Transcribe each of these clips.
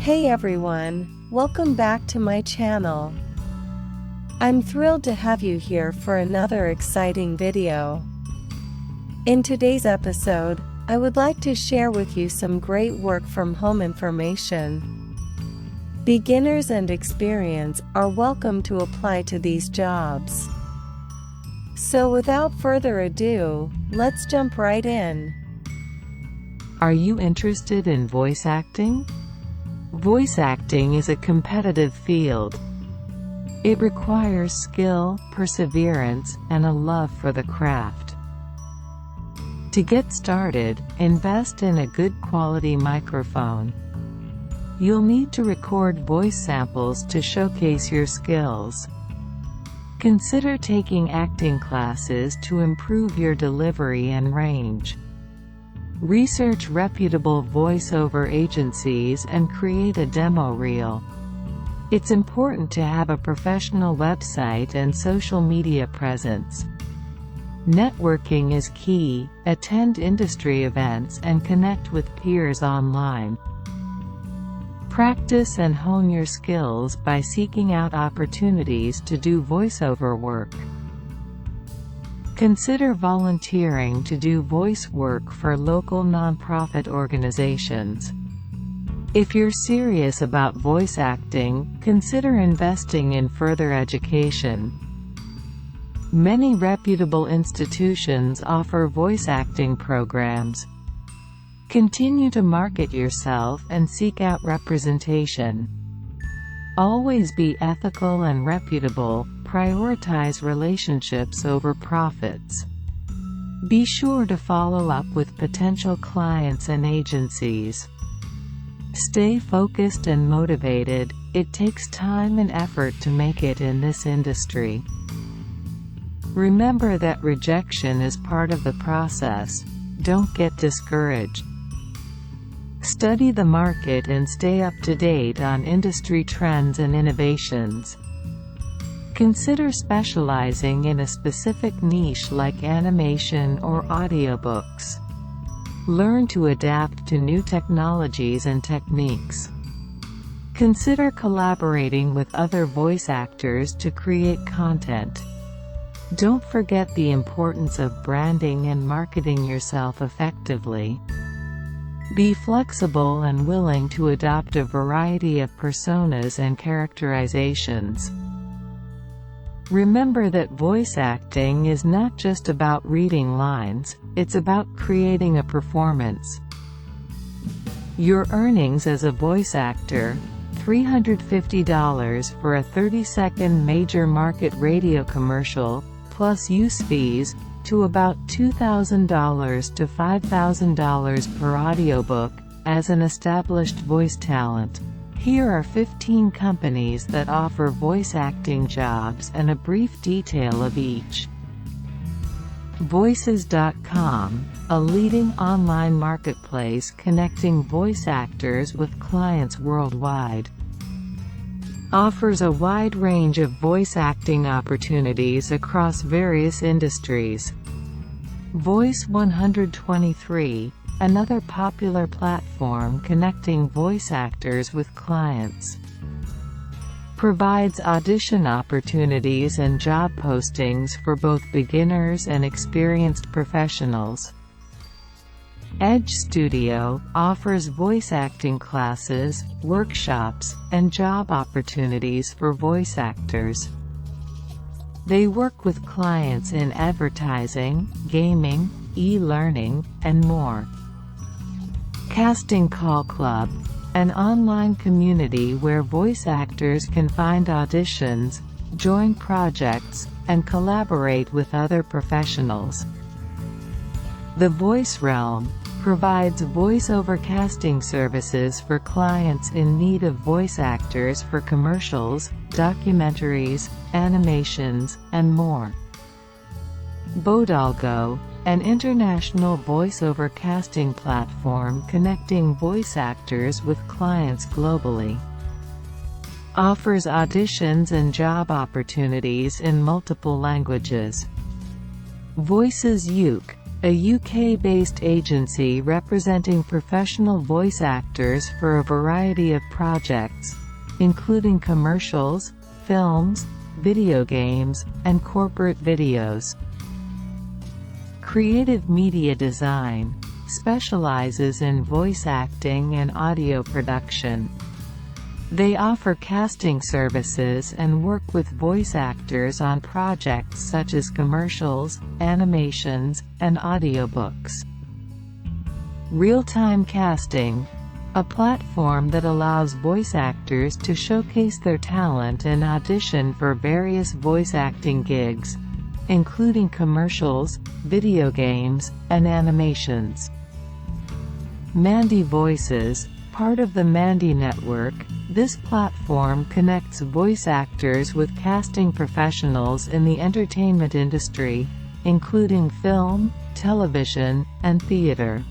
Hey everyone, welcome back to my channel. I'm thrilled to have you here for another exciting video. In today's episode, I would like to share with you some great work from home information. Beginners and experienced are welcome to apply to these jobs. So without further ado, let's jump right in. Are you interested in voice acting? Voice acting is a competitive field. It requires skill, perseverance, and a love for the craft. To get started, invest in a good quality microphone. You'll need to record voice samples to showcase your skills. Consider taking acting classes to improve your delivery and range. Research reputable voiceover agencies and create a demo reel. It's important to have a professional website and social media presence. Networking is key. Attend industry events and connect with peers online. Practice and hone your skills by seeking out opportunities to do voiceover work. Consider volunteering to do voice work for local nonprofit organizations. If you're serious about voice acting, consider investing in further education. Many reputable institutions offer voice acting programs. Continue to market yourself and seek out representation. Always be ethical and reputable. Prioritize relationships over profits. Be sure to follow up with potential clients and agencies. Stay focused and motivated. It takes time and effort to make it in this industry. Remember that rejection is part of the process. Don't get discouraged. Study the market and stay up to date on industry trends and innovations. Consider specializing in a specific niche like animation or audiobooks. Learn to adapt to new technologies and techniques. Consider collaborating with other voice actors to create content. Don't forget the importance of branding and marketing yourself effectively. Be flexible and willing to adopt a variety of personas and characterizations. Remember that voice acting is not just about reading lines, it's about creating a performance. Your earnings as a voice actor, $350 for a 30-second major market radio commercial, plus use fees, to about $2,000 to $5,000 per audiobook, as an established voice talent. Here are 15 companies that offer voice acting jobs and a brief detail of each. Voices.com, a leading online marketplace connecting voice actors with clients worldwide. Offers a wide range of voice acting opportunities across various industries. Voice 123, another popular platform connecting voice actors with clients. Provides audition opportunities and job postings for both beginners and experienced professionals. Edge Studio offers voice acting classes, workshops, and job opportunities for voice actors. They work with clients in advertising, gaming, e-learning, and more. Casting Call Club, an online community where voice actors can find auditions, join projects, and collaborate with other professionals. The Voice Realm provides voice-over casting services for clients in need of voice actors for commercials, documentaries, animations, and more. Bodalgo, an international voice-over casting platform connecting voice actors with clients globally. Offers auditions and job opportunities in multiple languages. Voices UK, a UK-based agency representing professional voice actors for a variety of projects, including commercials, films, video games, and corporate videos. Creative Media Design specializes in voice acting and audio production. They offer casting services and work with voice actors on projects such as commercials, animations, and audiobooks. Real-time casting, a platform that allows voice actors to showcase their talent and audition for various voice acting gigs, including commercials, video games, and animations. Mandy Voices, part of the Mandy Network, this platform connects voice actors with casting professionals in the entertainment industry, including film, television, and theater.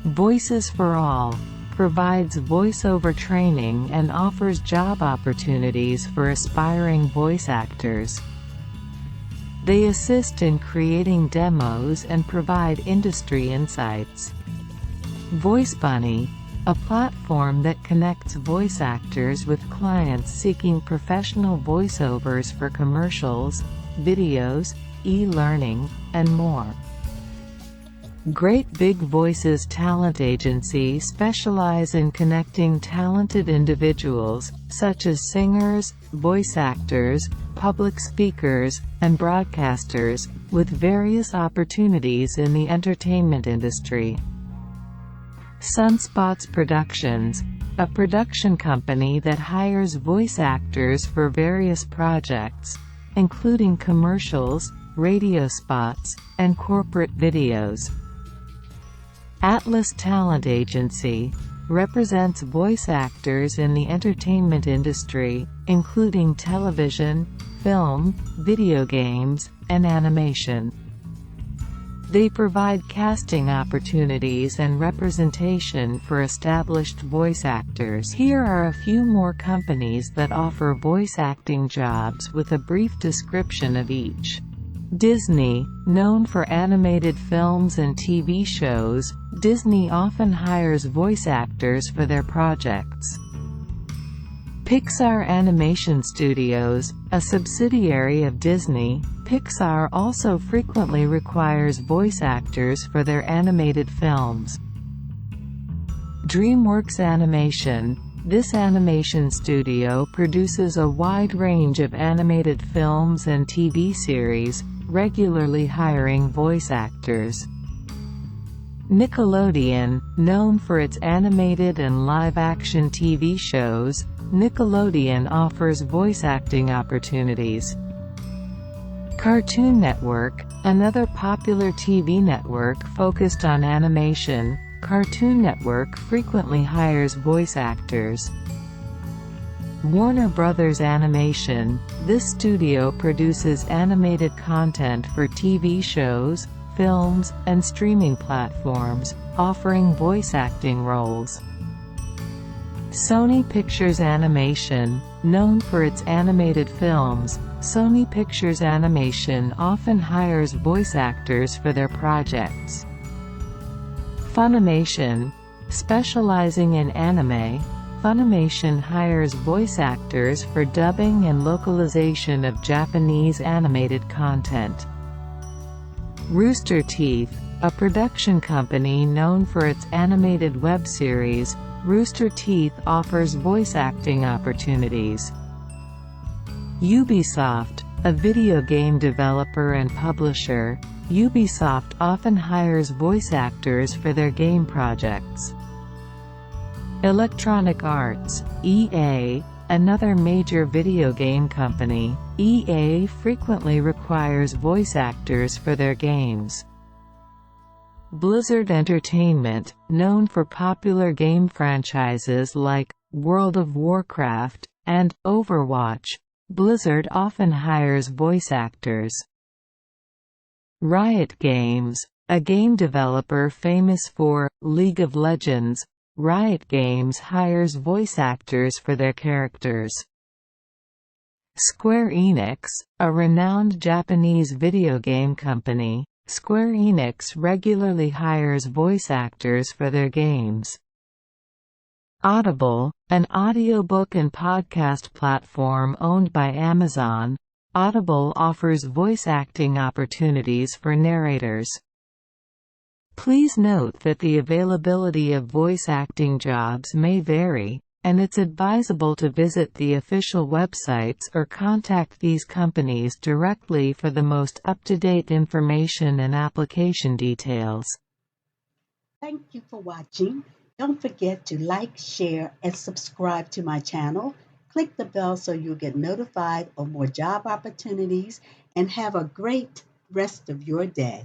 Voices for All provides voiceover training and offers job opportunities for aspiring voice actors. They assist in creating demos and provide industry insights. Voice Bunny, a platform that connects voice actors with clients seeking professional voiceovers for commercials, videos, e-learning, and more. Great Big Voices Talent Agency specialize in connecting talented individuals, such as singers, voice actors, public speakers, and broadcasters, with various opportunities in the entertainment industry. Sunspots Productions, a production company that hires voice actors for various projects, including commercials, radio spots, and corporate videos. Atlas Talent Agency represents voice actors in the entertainment industry, including television, film, video games, and animation. They provide casting opportunities and representation for established voice actors. Here are a few more companies that offer voice acting jobs with a brief description of each. Disney, known for animated films and TV shows, Disney often hires voice actors for their projects. Pixar Animation Studios, a subsidiary of Disney, Pixar also frequently requires voice actors for their animated films. DreamWorks Animation, this animation studio produces a wide range of animated films and TV series, regularly hiring voice actors. Nickelodeon, known for its animated and live-action TV shows, Nickelodeon offers voice acting opportunities. Cartoon Network, another popular TV network focused on animation, Cartoon Network frequently hires voice actors. Warner Brothers Animation, this studio produces animated content for TV shows, films, and streaming platforms, offering voice acting roles. Sony Pictures Animation, known for its animated films, Sony Pictures Animation often hires voice actors for their projects. Funimation, specializing in anime, Funimation hires voice actors for dubbing and localization of Japanese animated content. Rooster Teeth, a production company known for its animated web series, Rooster Teeth offers voice acting opportunities. Ubisoft, a video game developer and publisher, Ubisoft often hires voice actors for their game projects. Electronic Arts, EA, another major video game company, EA frequently requires voice actors for their games. Blizzard Entertainment, known for popular game franchises like World of Warcraft and Overwatch, Blizzard often hires voice actors. Riot Games, a game developer famous for League of Legends, Riot Games hires voice actors for their characters. Square Enix, a renowned Japanese video game company, Square Enix regularly hires voice actors for their games. Audible, an audiobook and podcast platform owned by Amazon, Audible offers voice acting opportunities for narrators. Please note that the availability of voice acting jobs may vary, and it's advisable to visit the official websites or contact these companies directly for the most up-to-date information and application details. Thank you for watching. Don't forget to like, share, and subscribe to my channel. Click the bell so you'll get notified of more job opportunities, and have a great rest of your day.